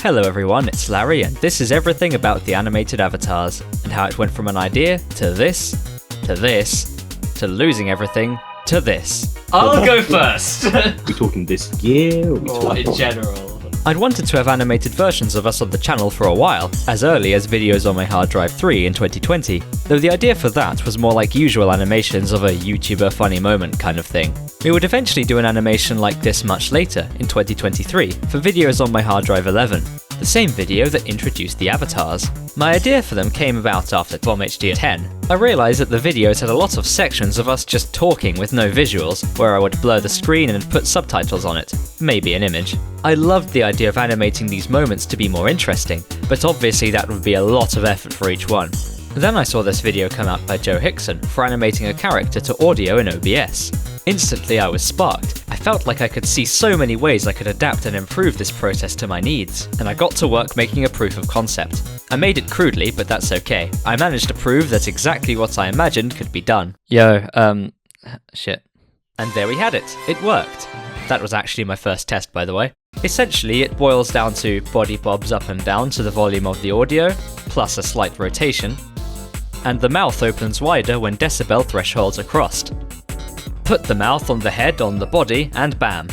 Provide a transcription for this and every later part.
Hello everyone, it's Larry, and this is everything about the animated avatars, and how it went from an idea to this, to losing everything, to this. I'll go first! We talking this year? Or in general? I'd wanted to have animated versions of us on the channel for a while, as early as Videos on My Hard Drive 3 in 2020, though the idea for that was more like usual animations of a YouTuber funny moment kind of thing. We would eventually do an animation like this much later, in 2023, for Videos on My Hard Drive 11, the same video that introduced the avatars. My idea for them came about after VomHD 10. I realised that the videos had a lot of sections of us just talking with no visuals, where I would blur the screen and put subtitles on it, maybe an image. I loved the idea of animating these moments to be more interesting, but obviously that would be a lot of effort for each one. Then I saw this video come out by Joe Hickson for animating a character to audio in OBS. Instantly I was sparked. I felt like I could see so many ways I could adapt and improve this process to my needs, and I got to work making a proof of concept. I made it crudely, but that's okay. I managed to prove that exactly what I imagined could be done. Shit. And there we had it. It worked. That was actually my first test, by the way. Essentially, it boils down to body bobs up and down to the volume of the audio, plus a slight rotation, and the mouth opens wider when decibel thresholds are crossed. Put the mouth on the head on the body, and bam!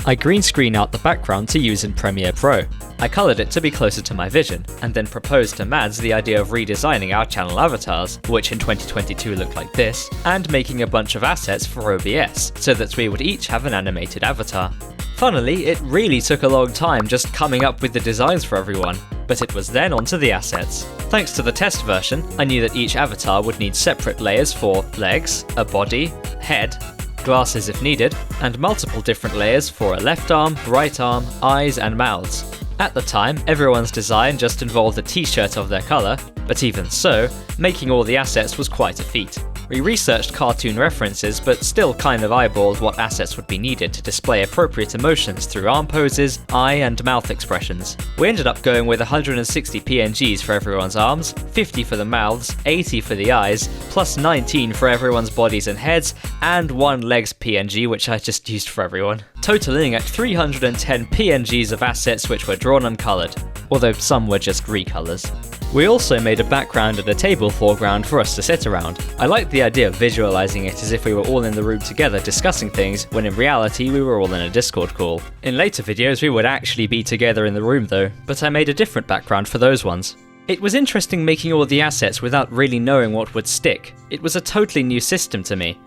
I green screen out the background to use in Premiere Pro. I coloured it to be closer to my vision, and then proposed to Mads the idea of redesigning our channel avatars, which in 2022 looked like this, and making a bunch of assets for OBS, so that we would each have an animated avatar. Funnily, it really took a long time just coming up with the designs for everyone, but it was then onto the assets. Thanks to the test version, I knew that each avatar would need separate layers for legs, a body, head, glasses if needed, and multiple different layers for a left arm, right arm, eyes and mouths. At the time, everyone's design just involved a t-shirt of their colour, but even so, making all the assets was quite a feat. We researched cartoon references, but still kind of eyeballed what assets would be needed to display appropriate emotions through arm poses, eye and mouth expressions. We ended up going with 160 PNGs for everyone's arms, 50 for the mouths, 80 for the eyes, plus 19 for everyone's bodies and heads, and one legs PNG which I just used for everyone. Totaling at 310 PNGs of assets which were drawn and coloured, although some were just recolours. We also made a background and a table foreground for us to sit around. I liked the idea of visualising it as if we were all in the room together discussing things, when in reality we were all in a Discord call. In later videos we would actually be together in the room though, but I made a different background for those ones. It was interesting making all the assets without really knowing what would stick. It was a totally new system to me.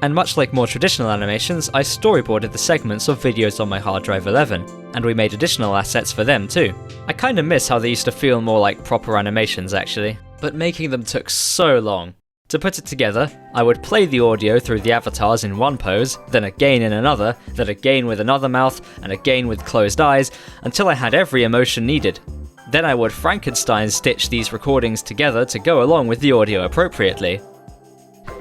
And much like more traditional animations, I storyboarded the segments of Videos on My Hard Drive 11, and we made additional assets for them too. I kinda miss how they used to feel more like proper animations actually, but making them took so long. To put it together, I would play the audio through the avatars in one pose, then again in another, then again with another mouth, and again with closed eyes, until I had every emotion needed. Then I would Frankenstein stitch these recordings together to go along with the audio appropriately.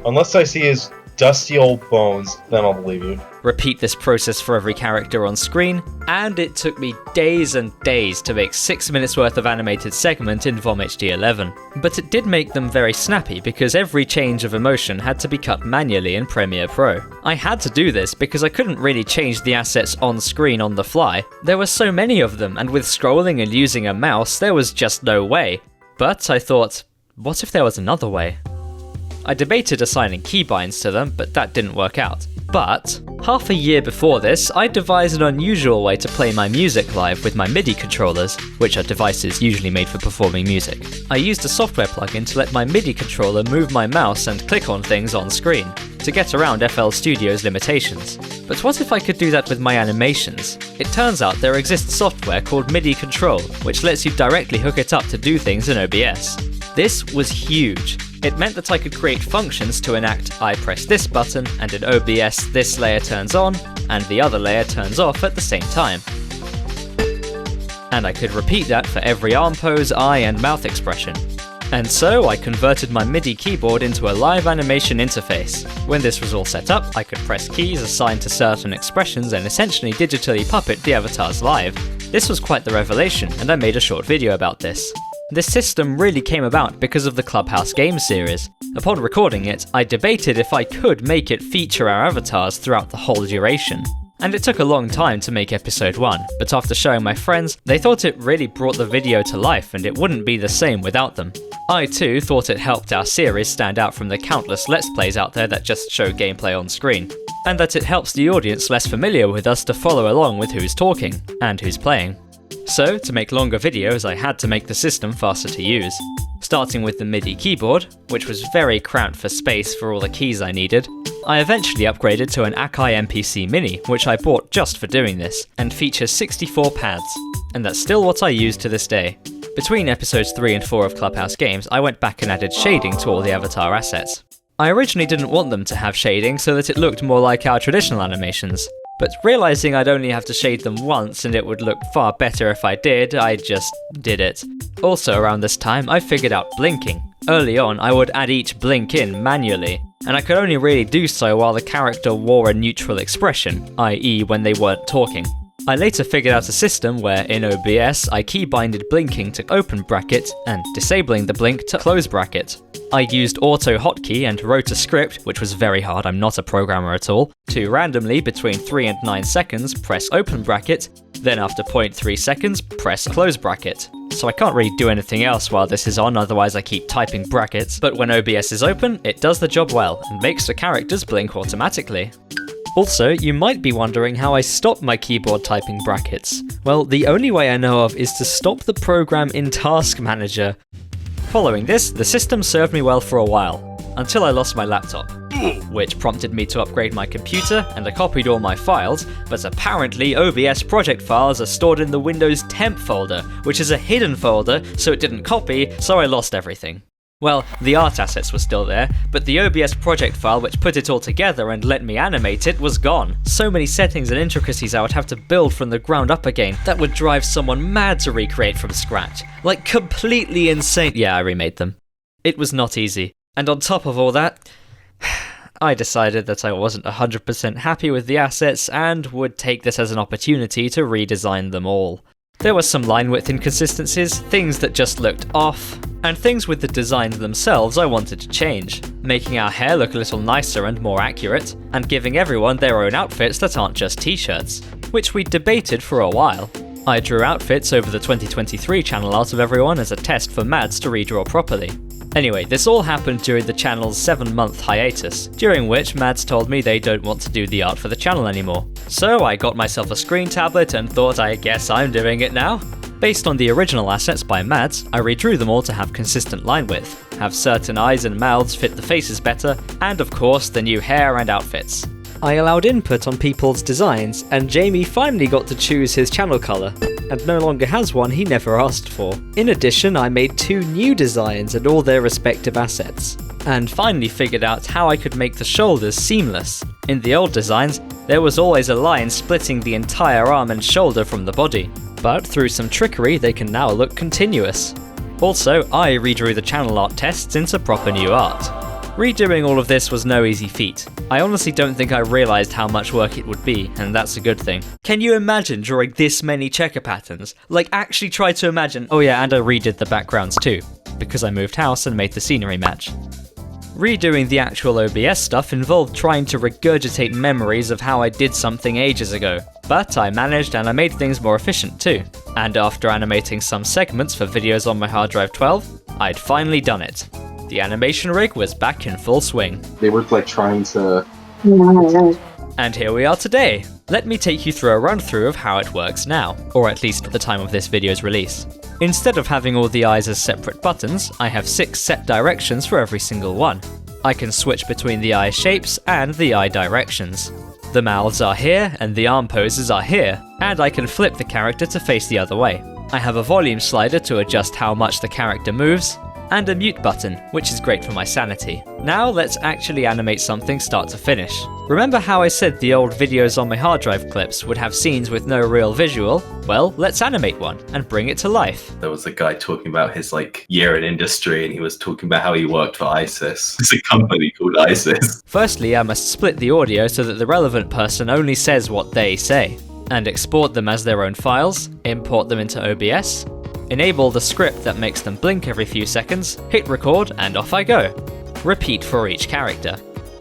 Unless I see his dusty old bones, then I'll believe you. Repeat this process for every character on screen, and it took me days and days to make 6 minutes worth of animated segment in VomHD 11. But it did make them very snappy because every change of emotion had to be cut manually in Premiere Pro. I had to do this because I couldn't really change the assets on screen on the fly. There were so many of them, and with scrolling and using a mouse, there was just no way. But I thought, what if there was another way? I debated assigning keybinds to them, but that didn't work out. But half a year before this, I devised an unusual way to play my music live with my MIDI controllers, which are devices usually made for performing music. I used a software plugin to let my MIDI controller move my mouse and click on things on screen, to get around FL Studio's limitations. But what if I could do that with my animations? It turns out there exists software called MIDI Control, which lets you directly hook it up to do things in OBS. This was huge. It meant that I could create functions to enact I press this button and in OBS this layer turns on and the other layer turns off at the same time. And I could repeat that for every arm pose, eye and mouth expression. And so I converted my MIDI keyboard into a live animation interface. When this was all set up, I could press keys assigned to certain expressions and essentially digitally puppet the avatars live. This was quite the revelation, and I made a short video about this. This system really came about because of the Clubhouse game series. Upon recording it, I debated if I could make it feature our avatars throughout the whole duration. And it took a long time to make episode 1, but after showing my friends, they thought it really brought the video to life and it wouldn't be the same without them. I too thought it helped our series stand out from the countless Let's Plays out there that just show gameplay on screen, and that it helps the audience less familiar with us to follow along with who's talking, and who's playing. So, to make longer videos I had to make the system faster to use. Starting with the MIDI keyboard, which was very cramped for space for all the keys I needed, I eventually upgraded to an Akai MPC Mini, which I bought just for doing this, and features 64 pads, and that's still what I use to this day. Between episodes 3 and 4 of Clubhouse Games, I went back and added shading to all the avatar assets. I originally didn't want them to have shading so that it looked more like our traditional animations, but realising I'd only have to shade them once and it would look far better if I did, I just did it. Also around this time, I figured out blinking. Early on, I would add each blink in manually, and I could only really do so while the character wore a neutral expression, i.e. when they weren't talking. I later figured out a system where in OBS I keybinded blinking to open bracket and disabling the blink to close bracket. I used auto hotkey and wrote a script, which was very hard, I'm not a programmer at all, to randomly between 3 and 9 seconds press open bracket, then after 0.3 seconds press close bracket. So I can't really do anything else while this is on, otherwise I keep typing brackets, but when OBS is open, it does the job well and makes the characters blink automatically. Also, you might be wondering how I stop my keyboard typing brackets. Well, the only way I know of is to stop the program in Task Manager. Following this, the system served me well for a while, until I lost my laptop, which prompted me to upgrade my computer and I copied all my files, but apparently OBS project files are stored in the Windows temp folder, which is a hidden folder, so it didn't copy, so I lost everything. Well, the art assets were still there, but the OBS project file which put it all together and let me animate it was gone. So many settings and intricacies I would have to build from the ground up again that would drive someone mad to recreate from scratch. Like completely insane. Yeah, I remade them. It was not easy. And on top of all that, I decided that I wasn't 100% happy with the assets and would take this as an opportunity to redesign them all. There were some line width inconsistencies, things that just looked off, and things with the designs themselves I wanted to change, making our hair look a little nicer and more accurate, and giving everyone their own outfits that aren't just t-shirts, which we debated for a while. I drew outfits over the 2023 channel art of everyone as a test for Mads to redraw properly. Anyway, this all happened during the channel's 7-month hiatus, during which Mads told me they don't want to do the art for the channel anymore. So I got myself a screen tablet and thought I guess I'm doing it now. Based on the original assets by Mads, I redrew them all to have consistent line width, have certain eyes and mouths fit the faces better, and of course the new hair and outfits. I allowed input on people's designs, and Jamie finally got to choose his channel colour, and no longer has one he never asked for. In addition, I made 2 new designs and all their respective assets, and finally figured out how I could make the shoulders seamless. In the old designs, there was always a line splitting the entire arm and shoulder from the body, but through some trickery they can now look continuous. Also, I redrew the channel art tests into proper new art. Redoing all of this was no easy feat. I honestly don't think I realised how much work it would be, and that's a good thing. Can you imagine drawing this many checker patterns? Like, actually try to imagine. Oh yeah, and I redid the backgrounds too, because I moved house and made the scenery match. Redoing the actual OBS stuff involved trying to regurgitate memories of how I did something ages ago, but I managed and I made things more efficient too. And after animating some segments for videos on my hard drive 12, I'd finally done it. The animation rig was back in full swing. They were like trying to... And here we are today. Let me take you through a run through of how it works now, or at least at the time of this video's release. Instead of having all the eyes as separate buttons, I have 6 set directions for every single one. I can switch between the eye shapes and the eye directions. The mouths are here and the arm poses are here, and I can flip the character to face the other way. I have a volume slider to adjust how much the character moves, and a mute button, which is great for my sanity. Now let's actually animate something start to finish. Remember how I said the old videos on my hard drive clips would have scenes with no real visual? Well, let's animate one and bring it to life. There was a guy talking about his year in industry, and he was talking about how he worked for ISIS. It's a company called ISIS. Firstly, I must split the audio so that the relevant person only says what they say, and export them as their own files, import them into OBS, enable the script that makes them blink every few seconds, hit record, and off I go. Repeat for each character.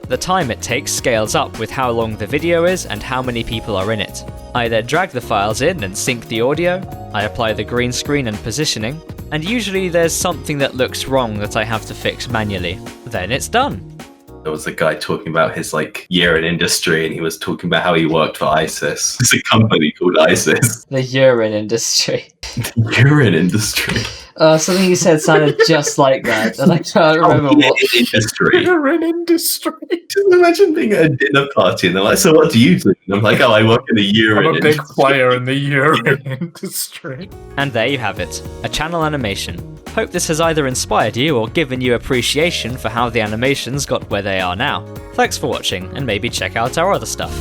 The time it takes scales up with how long the video is and how many people are in it. I then drag the files in and sync the audio, I apply the green screen and positioning, and usually there's something that looks wrong that I have to fix manually. Then it's done. There was a guy talking about his year in industry, and he was talking about how he worked for ISIS. It's a company called ISIS. The urine industry. Urine industry. Something you said sounded just like that, and I can't remember what. Industry. Urine industry. Just imagine being at a dinner party, and they're like, "So what do you do?" And I'm like, "Oh, I work in the urine I'm a big industry." player in the urine industry. And there you have it, a channel animation. Hope this has either inspired you or given you appreciation for how the animations got where they are now. Thanks for watching, and maybe check out our other stuff.